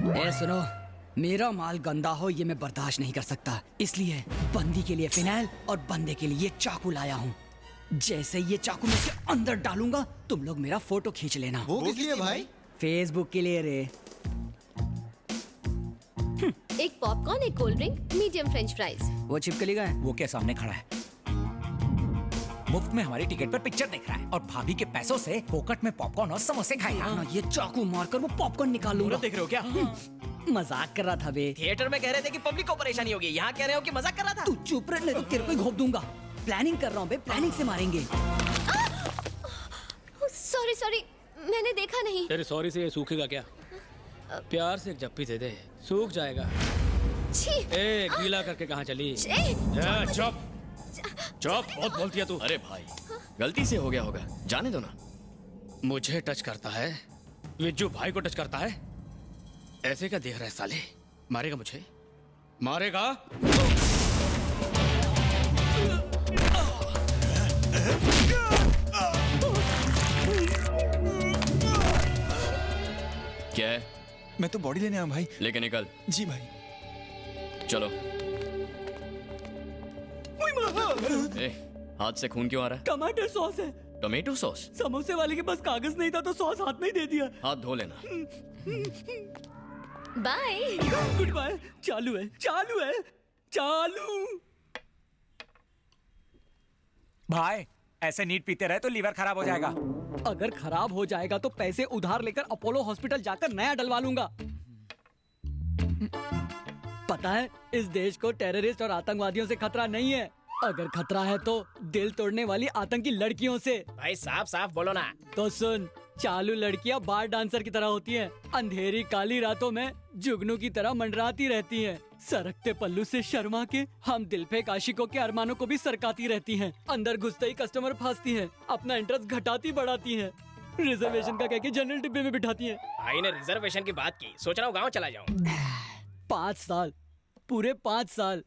ए सुनो, मेरा माल गंदा हो ये मैं बर्दाश्त नहीं कर सकता, इसलिए बंदी के लिए फिनाइल और बंदे के लिए चाकू लाया हूँ। जैसे ये चाकू मैं इसके अंदर डालूंगा तुम लोग मेरा फोटो खींच लेना। वो किस लिए भाई? फेसबुक के लिए रे। एक पॉपकॉर्न, एक cold drink, medium French fries. वो छिपकली का है? वो क्या सामने खड़ा है, मुफ्त में हमारी टिकट पर पिक्चर देख रहा है और भाभी के पैसों से फोकट में पॉपकॉर्न और समोसे खाएगा। ना ये चाकू मारकर वो पॉपकॉर्न निकाल लूंगा। देख रहे हो क्या? मजाक कर रहा था बे। थिएटर में कह रहे थे कि पब्लिक को परेशानी होगी, यहाँ कह रहे हो कि मजाक कर रहा था। तू चुप रह, नहीं तो तेरे को ही घोप दूंगा। प्लानिंग कर रहा हूँ बे, प्लानिंग से मारेंगे। सॉरी सॉरी, मैंने देखा नहीं। तेरे सॉरी से ये सूखेगा क्या? प्यार से एक जप्पी दे दे, सूख जाएगा। छी! ए, गीला करके कहाँ चली? चुप चुप, बहुत बोलती है तू। अरे भाई, गलती से हो गया होगा, जाने दो ना। मुझे टच करता है, विज्जू भाई को टच करता है, ऐसे क्या देख रहा है साले? मारेगा मुझे, मारेगा। क्या है? मैं तो बॉडी लेने आया भाई। लेके निकल। जी भाई। चलो। ए, हाथ से खून क्यों आ रहा है? टमाटर सॉस है। Tomato sauce? समोसे वाले के पास कागज नहीं था तो सॉस हाथ में ही दे दिया। हाथ धो लेना। बाय। Good bye. चालू है, चालू है, चालू। भाई ऐसे नीट पीते रहे तो लीवर खराब हो जाएगा। अगर खराब हो जाएगा तो पैसे उधार लेकर अपोलो हॉस्पिटल जाकर नया डलवा लूंगा। पता है इस देश को टेररिस्ट और आतंकवादियों से खतरा नहीं है, अगर खतरा है तो दिल तोड़ने वाली आतंकी लड़कियों से। भाई साफ साफ बोलो ना। तो सुन, चालू लड़कियां बार डांसर की तरह होती हैं, अंधेरी काली रातों में जुगनू की तरह मंडराती रहती हैं, सरकते पल्लू से शर्मा के हम दिल पे आशिकों के अरमानों को भी सरकाती रहती हैं, अंदर घुसते ही कस्टमर फंसती हैं, अपना इंटरेस्ट घटाती बढ़ाती हैं, रिजर्वेशन का कह के जनरल डिब्बे में बिठाती हैं। भाई ने रिजर्वेशन की बात की, सोच रहा हूँ गाँव चला जाऊँ। 5 साल, पूरे 5 साल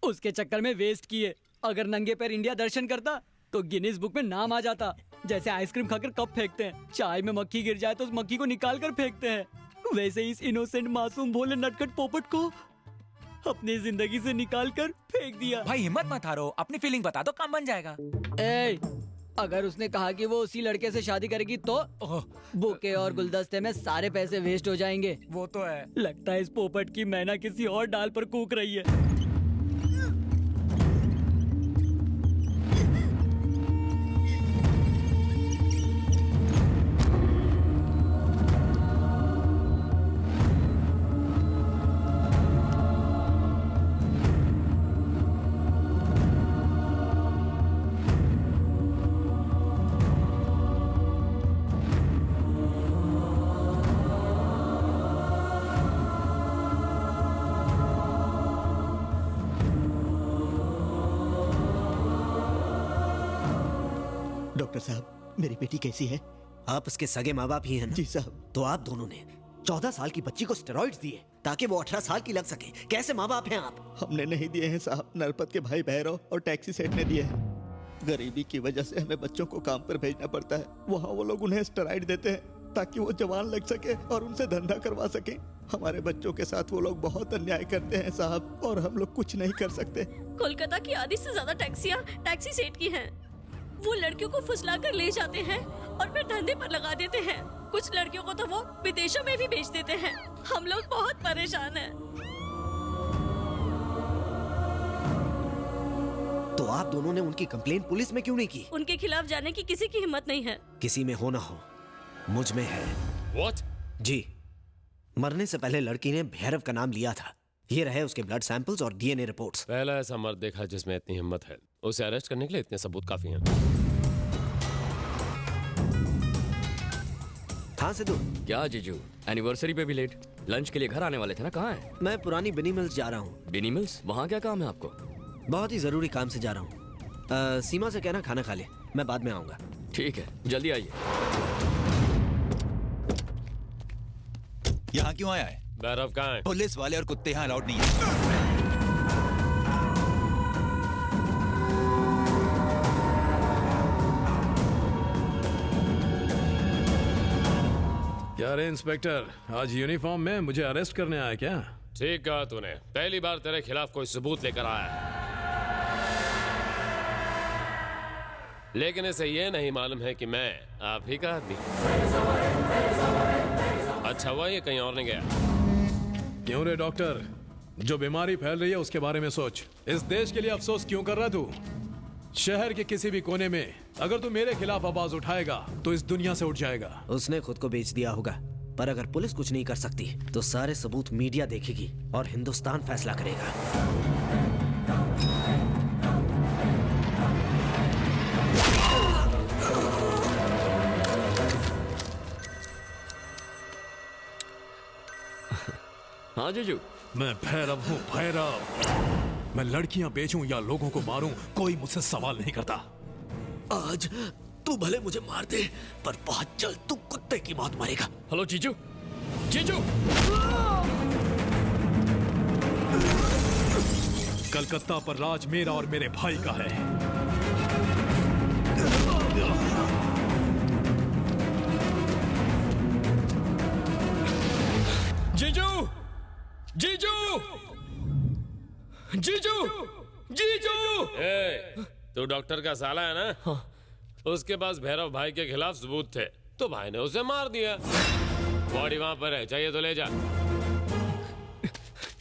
उसके चक्कर में वेस्ट किए। अगर नंगे पैर इंडिया दर्शन करता तो गिनीज बुक में नाम आ जाता। जैसे आइसक्रीम खाकर कप फेंकते हैं, चाय में मक्खी गिर जाए तो उस मक्खी को निकाल कर फेंकते हैं, वैसे ही इस इनोसेंट मासूम भोले नटखट पोपट को अपनी जिंदगी से निकाल कर फेंक दिया। भाई हिम्मत मत हारो, अपनी फीलिंग बता दो, काम बन जाएगा। ए, अगर उसने कहा कि वो उसी लड़के से शादी करेगी तो बुके और गुलदस्ते में सारे पैसे वेस्ट हो जाएंगे। वो तो है। लगता है इस पोपट की मैना किसी और डाल पर कूक रही है। डॉक्टर साहब, मेरी बेटी कैसी है? आप उसके सगे माँ बाप ही हैं ना? जी साहब। तो आप दोनों ने 14 साल की बच्ची को स्टेरॉइड्स दिए ताकि वो 18 साल की लग सके। कैसे माँ बाप हैं आप? हमने नहीं दिए हैं साहब, नरपत के भाई भैरव और टैक्सी सेठ ने दिए हैं। गरीबी की वजह से हमें बच्चों को काम पर भेजना पड़ता है, वहाँ वो लोग उन्हें स्टेरॉइड देते हैं ताकि वो जवान लग सके और उनसे धंधा करवा सके। हमारे बच्चों के साथ वो लोग बहुत अन्याय करते हैं साहब, और हम लोग कुछ नहीं कर सकते। कोलकाता की आधी से ज्यादा टैक्सियाँ टैक्सी सेठ की हैं। वो लड़कियों को फुसला कर ले जाते हैं और फिर धंधे पर लगा देते हैं। कुछ लड़कियों को तो वो विदेशों में भी भेज देते हैं। हम लोग बहुत परेशान हैं। तो आप दोनों ने उनकी कंप्लेंट पुलिस में क्यों नहीं की? उनके खिलाफ जाने की किसी की हिम्मत नहीं है। किसी में हो ना हो, मुझ में है। What? जी, मरने से पहले लड़की ने भैरव का नाम लिया था। ये रहे उसके ब्लड सैंपल्स और डीएनए रिपोर्ट्स। पहला ऐसा मर्द देखा जिसमें इतनी हिम्मत है। उसे अरेस्ट करने के लिए इतने सबूत काफी हैं। हाँ सिद्धू। क्या जीजू, एनिवर्सरी पे भी लेट? लंच के लिए घर आने वाले थे ना, कहाँ है? मैं पुरानी बिनी मिल्स जा रहा हूँ। बिनी मिल्स? वहाँ क्या काम है आपको? बहुत ही जरूरी काम से जा रहा हूँ। सीमा से कहना खाना खा ले, मैं बाद में आऊंगा। ठीक है, जल्दी आइए। यहाँ क्यों आया है? भैरव कहाँ है? पुलिस वाले और कुत्ते यहाँ अलाउड नहीं है। क्या रे इंस्पेक्टर, आज यूनिफॉर्म में मुझे अरेस्ट करने आया क्या? ठीक कहा तूने, पहली बार तेरे खिलाफ कोई सबूत लेकर आया है। लेकिन इसे ये नहीं मालूम है कि मैं आप ही का आदमी। अच्छा हुआ ये कहीं और नहीं गया। क्यों रे डॉक्टर, जो बीमारी फैल रही है उसके बारे में सोच। इस देश के लिए अफसोस क्यों कर रहा तू? शहर के किसी भी कोने में अगर तू मेरे खिलाफ आवाज उठाएगा तो इस दुनिया से उठ जाएगा। उसने खुद को बेच दिया होगा, पर अगर पुलिस कुछ नहीं कर सकती तो सारे सबूत मीडिया देखेगी और हिंदुस्तान फैसला करेगा। हाँ जीजू। मैं भैरव हूँ, भैरव। मैं लड़कियां बेचूं या लोगों को मारूं, कोई मुझसे सवाल नहीं करता। आज तू भले मुझे मार दे, पर बहुत जल्द तू कुत्ते की मौत मरेगा। हेलो जीजू, जीजू। कलकत्ता पर राज मेरा और मेरे भाई का है। जीजू, जीजू, जीजू, जीजू। तू डॉक्टर का साला है ना? हाँ। उसके पास भैरव भाई के खिलाफ सबूत थे, तो भाई ने उसे मार दिया। बॉडी वहां पर है, चाहिए तो ले जा।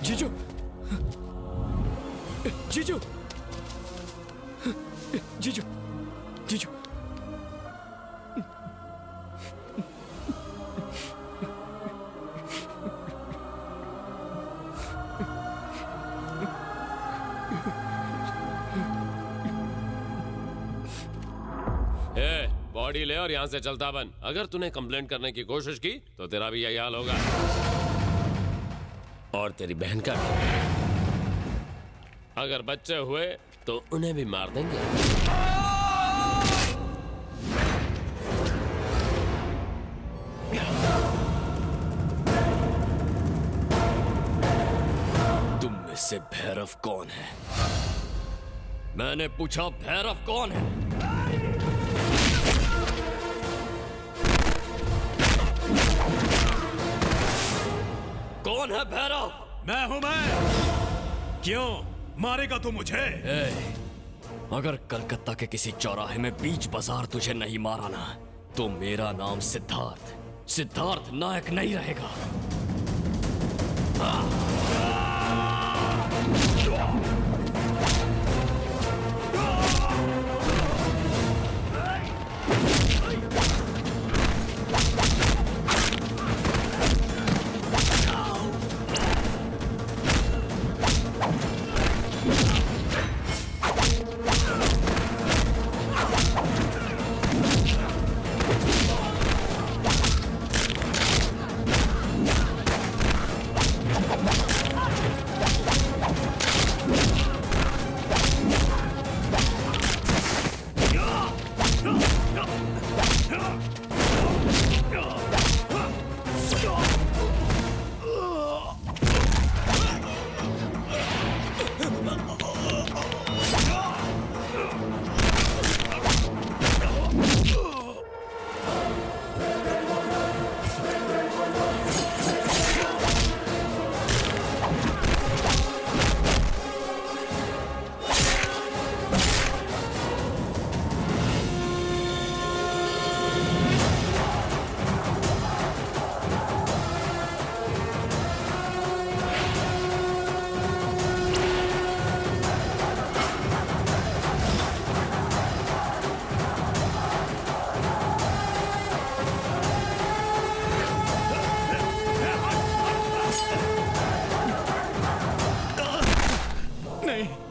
जीजू, जीजू, जीजू, जीजू। बॉडी ले और यहाँ से चलता बन। अगर तूने कंप्लेंट करने की कोशिश की तो तेरा भी यही हाल होगा, और तेरी बहन का भी। अगर बच्चे हुए तो उन्हें भी मार देंगे। तुम में से भैरव कौन है? मैंने पूछा भैरव कौन है? कौन है भैरव? मैं हूं मैं। क्यों मारेगा तू मुझे? अगर कलकत्ता के किसी चौराहे में बीच बाजार तुझे नहीं मारा ना, तो मेरा नाम सिद्धार्थ नायक नहीं रहेगा।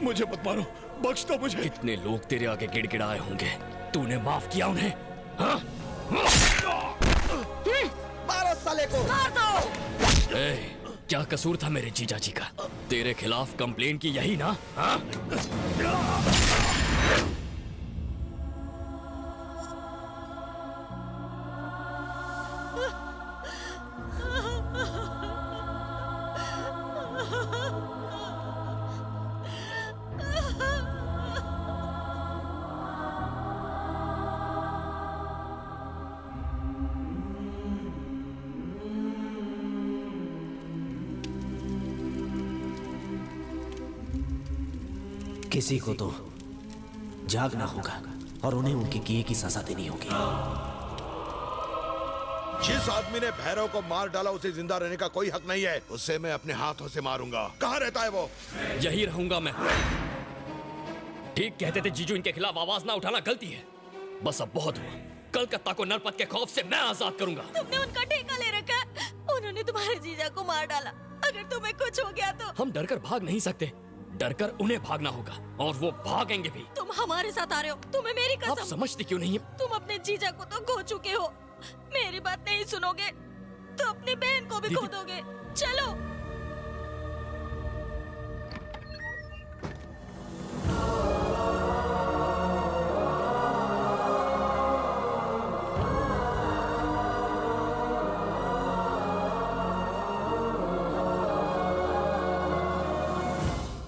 मुझे मत मारो, बख्श दो मुझे। कितने लोग तेरे आगे गिड़गिड़ाए होंगे, तूने माफ किया उन्हें? हाँ? मारो साले को। मार दो। क्या कसूर था मेरे जीजा जी का? तेरे खिलाफ कंप्लेन की यही ना? हाँ? किसी को तो जागना होगा और उन्हें उनके किए की सजा देनी होगी। जिस आदमी ने भैरव को मार डाला उसे जिंदा रहने का कोई हक नहीं है। उसे मैं अपने हाथों से मारूंगा। कहाँ रहता है वो? यही रहूंगा मैं। ठीक कहते थे जीजू, इनके खिलाफ आवाज ना उठाना गलती है। बस अब बहुत हुआ। कलकत्ता को नरपत के खौफ से मैं आजाद करूंगा। तुमने उनका ठेका ले रखा है। उन्होंने तुम्हारे जीजा को मार डाला। अगर तुम्हें कुछ हो गया तो? हम डरकर भाग नहीं सकते, डरकर उन्हें भागना होगा और वो भागेंगे भी। तुम हमारे साथ आ रहे हो। तुम्हें मेरी कसम। आप समझती क्यों नहीं? तुम अपने जीजा को तो खो चुके हो। मेरी बात नहीं सुनोगे तो अपनी बहन को भी खो दोगे। चलो।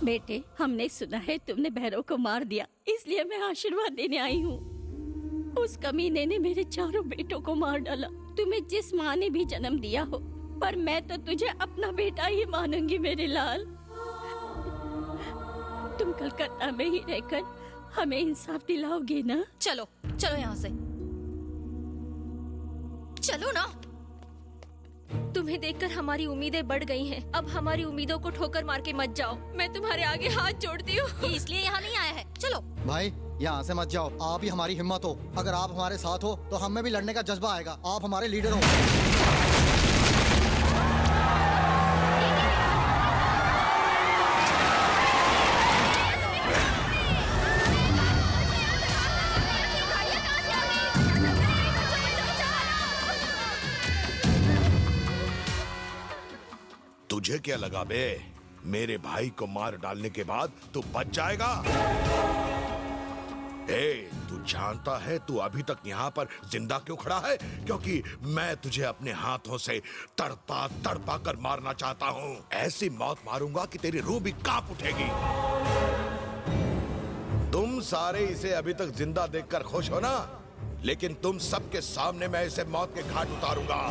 बेटे, हमने सुना है तुमने भैरव को मार दिया, इसलिए मैं आशीर्वाद देने आई हूँ। उस कमीने ने मेरे चारों बेटों को मार डाला। तुम्हें जिस माँ ने भी जन्म दिया हो, पर मैं तो तुझे अपना बेटा ही मानूंगी मेरे लाल। तुम कलकत्ता में ही रहकर हमें इंसाफ दिलाओगे ना? चलो चलो यहाँ से, चलो ना। तुम्हें देखकर हमारी उम्मीदें बढ़ गई हैं। अब हमारी उम्मीदों को ठोकर मार के मत जाओ। मैं तुम्हारे आगे हाथ जोड़ती हूँ। इसलिए यहाँ नहीं आया है। चलो भाई, यहाँ से मत जाओ। आप ही हमारी हिम्मत हो। अगर आप हमारे साथ हो तो हमें भी लड़ने का जज्बा आएगा। आप हमारे लीडर हो। तुझे क्या लगा बे? मेरे भाई को मार डालने के बाद तू बच जाएगा? तू जानता है तू अभी तक यहाँ पर जिंदा क्यों खड़ा है? क्योंकि मैं तुझे अपने हाथों से तड़पा तड़पा कर मारना चाहता हूँ। ऐसी मौत मारूंगा कि तेरी रूह भी कांप उठेगी। तुम सारे इसे अभी तक जिंदा देखकर खुश हो ना? लेकिन तुम सबके सामने मैं इसे मौत के घाट उतारूंगा।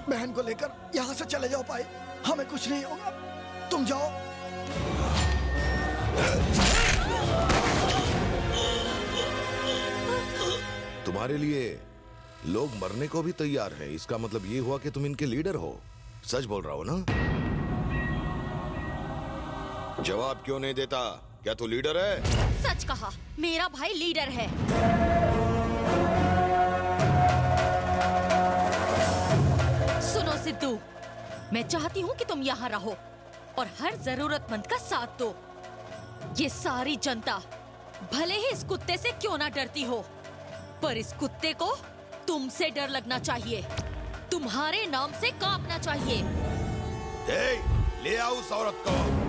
बहन को लेकर यहाँ से चले जाओ भाई, हमें कुछ नहीं होगा। तुम जाओ। तुम्हारे लिए लोग मरने को भी तैयार हैं। इसका मतलब ये हुआ कि तुम इनके लीडर हो। सच बोल रहा हो ना? जवाब क्यों नहीं देता? क्या तू लीडर है? सच कहा, मेरा भाई लीडर है। सुनो सिद्धू, मैं चाहती हूँ कि तुम यहाँ रहो और हर जरूरतमंद का साथ दो। ये सारी जनता भले ही इस कुत्ते से क्यों ना डरती हो, पर इस कुत्ते को तुमसे डर लगना चाहिए, तुम्हारे नाम से कांपना चाहिए। ले आओ उस औरत को।